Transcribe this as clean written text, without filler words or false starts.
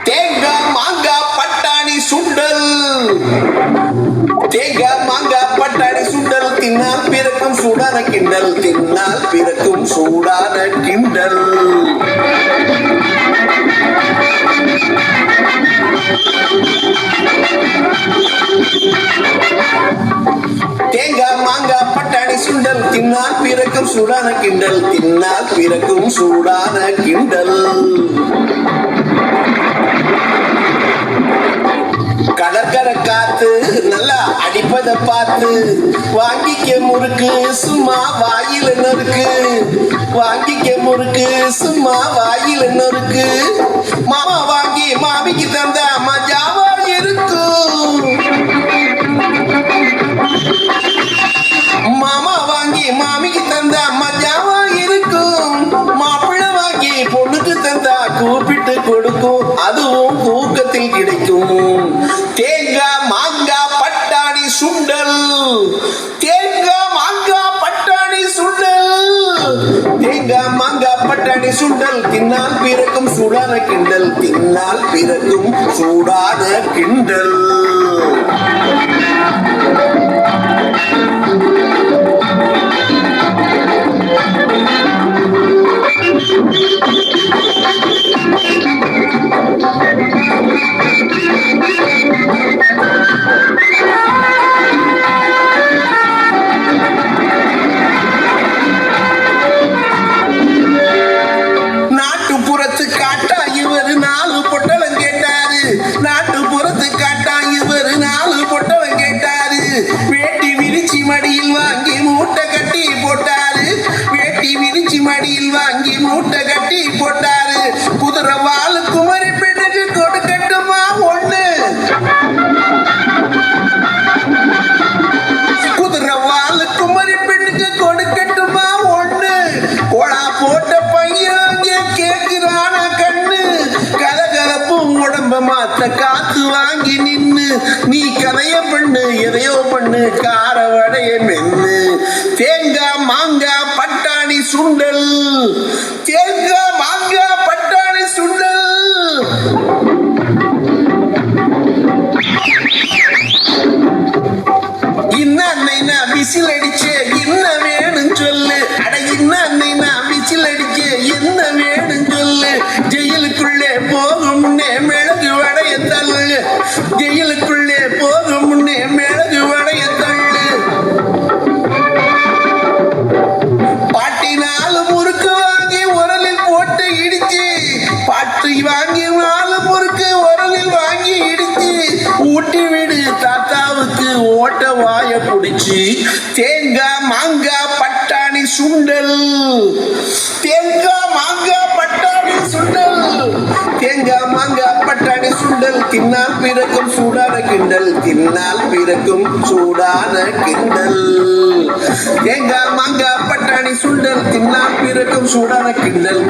தேங்காய் மாங்காய் பட்டாணி சுண்டல். தேங்காய் மாங்காய் பட்டாணி சுண்டல் தின்னால் பிறக்கும் சூடான கிண்டல். தின்னால் பிறக்கும் சூடான கிண்டல். தேங்காய் மாங்காய் பட்டாணி சுண்டல் தின்னால் பிறக்கும் சூடான கிண்டல். தின்னால் பிறக்கும் சூடான கிண்டல். கடற்கரை காத்து நல்லா அடிப்பத பார்த்து வாங்கிக்க முறுக்கு சும்மா வாயில நொறுக்கு. வாங்கிக்க முறுக்கு சும்மா வாயில நொறுக்கு. மாமா வாங்கி மாமிக்கு தந்த மஜாவா இருக்கும். மாமா வாங்கி மாமிக்கு தந்த மஜாவா இருக்கும். மாப்பிள்ளை வாங்கி பொண்ணுக்கு தந்தா கூப்பிட்டு கொடுக்கும். அதுவும் தூக்கத்தில் கிடைக்கும். தேங்காய் மாங்காய் பட்டாணி சுண்டல். தேங்காய் மாங்காய் பட்டாணி சுண்டல். தேங்காய் மாங்காய் பட்டாணி சுண்டல் தின்னால் பிறக்கும் சூடான கிண்டல். தின்னால் பிறக்கும் சூடான கிண்டல். நாட்டுப்புறத்து காட்டா இவர் 4 பொட்டலம் கேட்டாரு. நாட்டுப்புறத்து காட்டா இவர் 4 பொட்டலம் கேட்டாரு. வேட்டி விரிச்சி மடியில் வாங்கி மூட்டை கட்டி போட்டாரு. வேட்டி விரிச்சி மடியில் வாங்கி மூட்டை கட்டி போட்டாரு. குதிரை வாழு குமரி பெண்ணுக்கு கொடுக்கட்டுமா ஒண்ணு. குதிரை வாழு குமரி பெண்ணுக்கு கொடுக்கட்டுமா ஒண்ணு. கோலா போட்ட பையன் கேட்கிறான கண்ணு. கலகலப்பும் உடம்ப மாத்த காத்து வாங்கி நின்னு. நீ கதைய பண்ணு எதையோ பண்ணு கார வடைய மென்னு. தேங்காய் மாங்காய் பட்டாணி சுண்டல். தேங்காய் மாங்காய் பட்டாணி சுண்டல். இன்ன விசில் அடிச்சு என்ன வேணும் சொல்லு. அட இன்ன விசில் அடிச்சு என்ன வேணும் சொல்லு. ஜெயிலுக்குள்ளே போகும் முன்னே மிளகு வடைய தள்ளு. ஜெயிலுக்குள்ளே போகும் முன்னே மிளகு வடைய தள்ளு. பாட்டி 4 முறுக்கு வாங்கி உரலில் போட்டு இடிச்சு. பாட்டி வாங்கி 4 முறுக்கு உரலில் வாங்கி இடிச்சு. ஊட்டி விடு தாத்தாவுக்கு ஓட்ட வாய புடிச்சு. தேங்காய் மாங்காய் பட்டாணி சுண்டல். தேங்காய் மாங்காய் பட்டாணி சுண்டல். தேங்காய் மாங்காய் பட்டாணி சுண்டல் தின்னால் பிறக்கும் சூடான கிண்டல். தின்னால் பிறக்கும் சூடான கிண்டல். தேங்காய் மாங்காய் பட்டாணி சுண்டல் தின்னால் பிறக்கும் சூடான கிண்டல்.